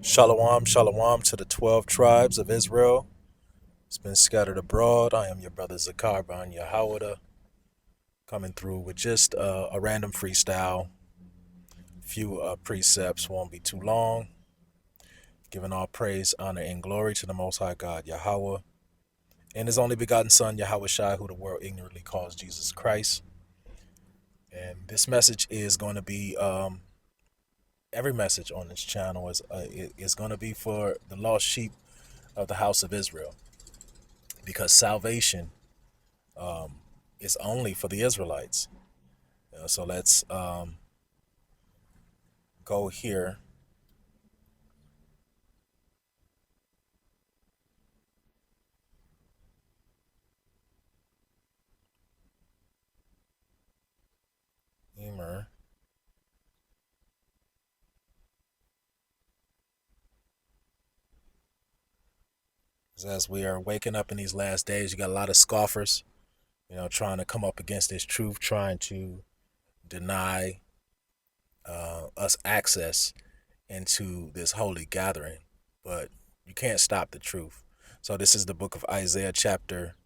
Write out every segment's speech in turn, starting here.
Shalom, shalom to the 12 tribes of Israel. It's been scattered abroad. I am your brother Zakar Ban Yahawada, coming through with just a random freestyle. Few precepts, won't be too long. Giving all praise, honor, and glory to the Most High God, Yahweh, and His only begotten Son, Yahweh Shai, who the world ignorantly calls Jesus Christ. And this message is going to be every message on this channel is going to be for the lost sheep of the house of Israel, because salvation is only for the Israelites. So let's go here. Emer. As we are waking up in these last days, you got a lot of scoffers, trying to come up against this truth, trying to deny us access into this holy gathering. But you can't stop the truth. So this is the book of Isaiah chapter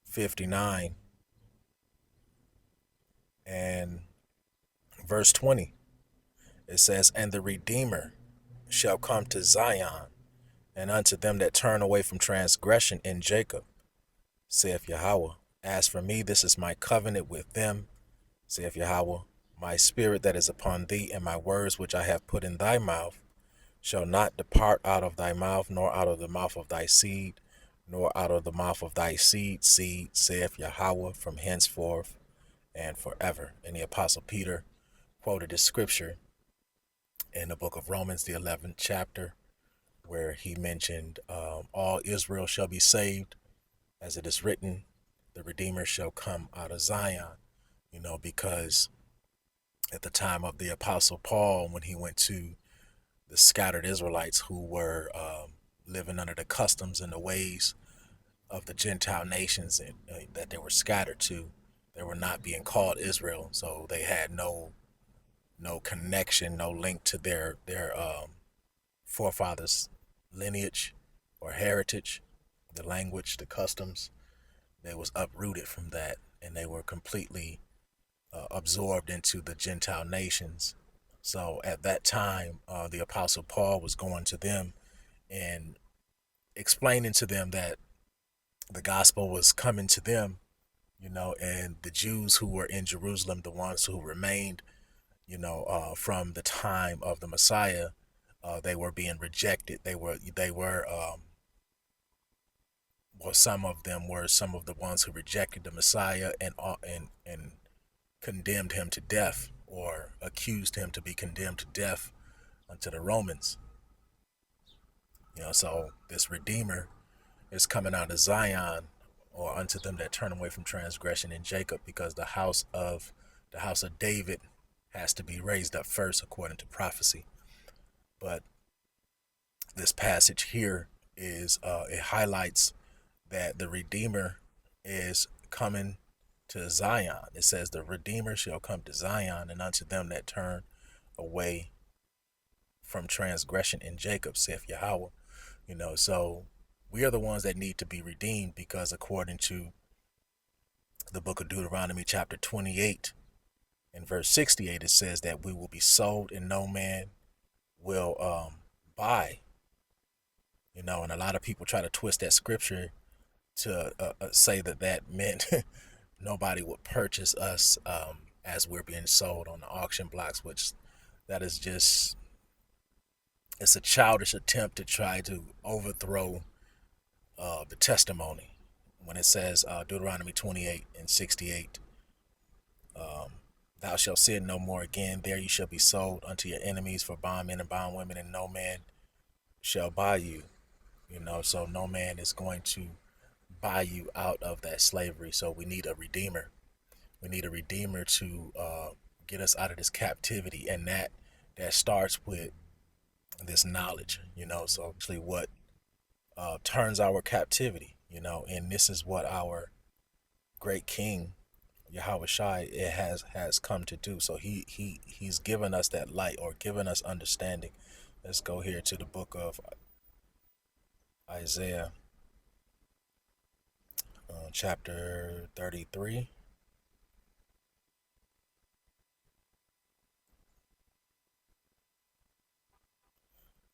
59 and verse 20. It says, "And the Redeemer shall come to Zion, and unto them that turn away from transgression in Jacob, saith Yahweh. As for me, this is my covenant with them, saith Yahweh. My spirit that is upon thee, and my words which I have put in thy mouth, shall not depart out of thy mouth, nor out of the mouth of thy seed, nor out of the mouth of thy seed, saith Yahweh, from henceforth and forever." And the Apostle Peter quoted this scripture in the book of Romans, the 11th chapter, where he mentioned all Israel shall be saved, as it is written, the Redeemer shall come out of Zion. Because at the time of the Apostle Paul, when he went to the scattered Israelites who were living under the customs and the ways of the Gentile nations that they were scattered to, they were not being called Israel, so they had no connection, no link to their forefathers' lineage or heritage, the language, the customs. They was uprooted from that, and they were completely absorbed into the Gentile nations. So at that time, the Apostle Paul was going to them and explaining to them that the gospel was coming to them, and the Jews who were in Jerusalem, the ones who remained, from the time of the Messiah, they were being rejected. Well, some of them were some of the ones who rejected the Messiah and condemned him to death, or accused him to be condemned to death unto the Romans. So this Redeemer is coming out of Zion, or unto them that turn away from transgression in Jacob, because the house of David has to be raised up first according to prophecy. But this passage here is it highlights that the Redeemer is coming to Zion. It says the Redeemer shall come to Zion, and unto them that turn away from transgression in Jacob, saith Yahweh. So we are the ones that need to be redeemed, because according to the book of Deuteronomy chapter 28 and verse 68, it says that we will be sold and no man will buy. And a lot of people try to twist that scripture to say that meant nobody would purchase us as we're being sold on the auction blocks, which that is just, it's a childish attempt to try to overthrow the testimony. When it says Deuteronomy 28 and 68, thou shalt sin no more again. There you shall be sold unto your enemies for bondmen and bondwomen, and no man shall buy you. So no man is going to buy you out of that slavery. So we need a redeemer. We need a redeemer to get us out of this captivity, and that starts with this knowledge. So actually, what turns our captivity. And this is what our great King Yahweh Shai has come to do. So he's given us that light, or given us understanding, Let's go here to the book of Isaiah, chapter 33,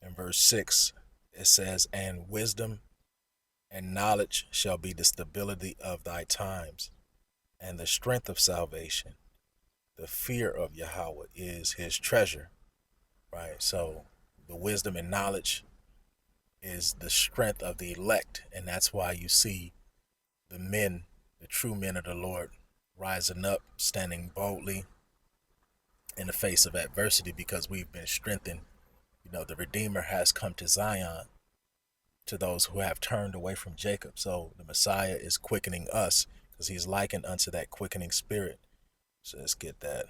and verse 6. It says, "And wisdom and knowledge shall be the stability of thy times, and the strength of salvation. The fear of Yahweh is his treasure." Right? So the wisdom and knowledge is the strength of the elect. And that's why you see the men, the true men of the Lord, rising up, standing boldly in the face of adversity, because we've been strengthened. The Redeemer has come to Zion, to those who have turned away from Jacob. So the Messiah is quickening us because he's likened unto that quickening spirit. So let's get that.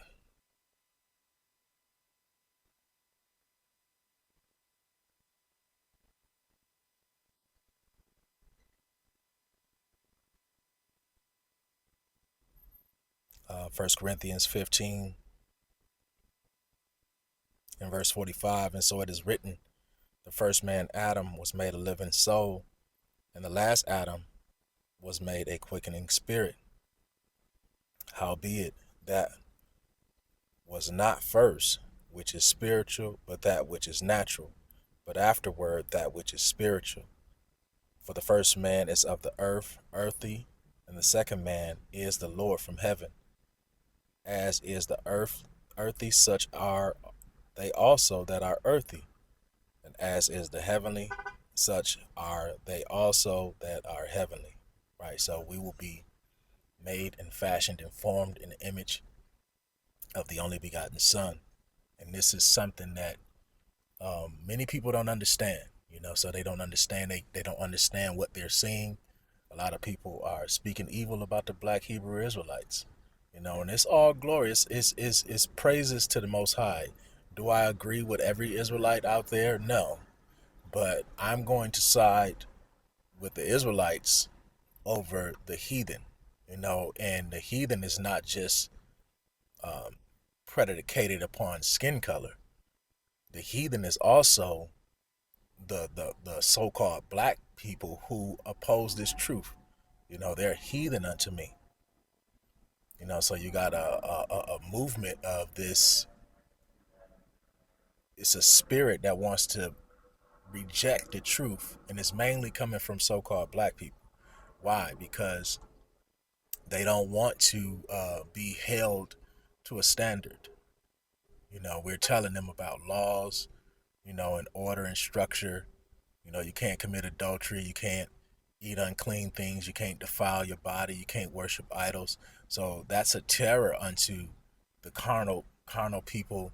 1 Corinthians 15 and verse 45. "And so it is written, the first man, Adam, was made a living soul, and the last Adam was made a quickening spirit. Howbeit, that was not first which is spiritual, but that which is natural, but afterward that which is spiritual. For the first man is of the earth, earthy, and the second man is the Lord from heaven. As is the earth earthy, such are they also that are earthy. And as is the heavenly, such are they also that are heavenly." Right? So we will be made and fashioned and formed in the image of the only begotten Son. And this is something that many people don't understand, so they don't understand. They don't understand what they're seeing. A lot of people are speaking evil about the black Hebrew Israelites, and it's all glorious. It's praises to the Most High. Do I agree with every Israelite out there? No. But I'm going to side with the Israelites over the heathen, and the heathen is not just predicated upon skin color. The heathen is also the so-called black people who oppose this truth. They're heathen unto me. So you got a movement of this. It's a spirit that wants to reject the truth, and it's mainly coming from so-called black people. Why? Because they don't want to be held to a standard. We're telling them about laws, and order and structure. You can't commit adultery, you can't eat unclean things, you can't defile your body, you can't worship idols. So that's a terror unto the carnal people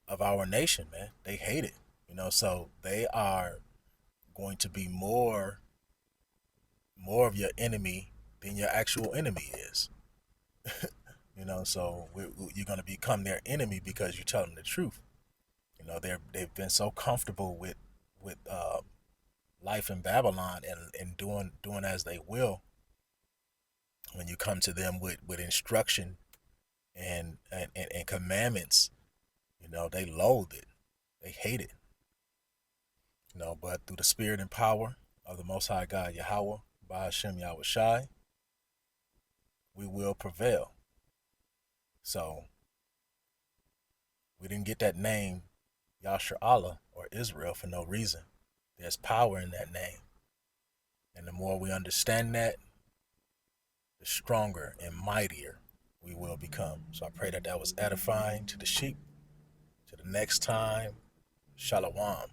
of our nation, man. They hate it. So they are going to be more of your enemy than your actual enemy is. So you're going to become their enemy because you tell them the truth. They've been so comfortable with life in Babylon, and doing as they will. When you come to them with instruction and commandments, they loathe it, they hate it. But through the spirit and power of the Most High God Yahweh, by Hashem Yahweh Shai, we will prevail. So we didn't get that name Yasher Allah or Israel for no reason. There's power in that name. And the more we understand that, the stronger and mightier we will become. So I pray that was edifying to the sheep. To the next time, Shalom.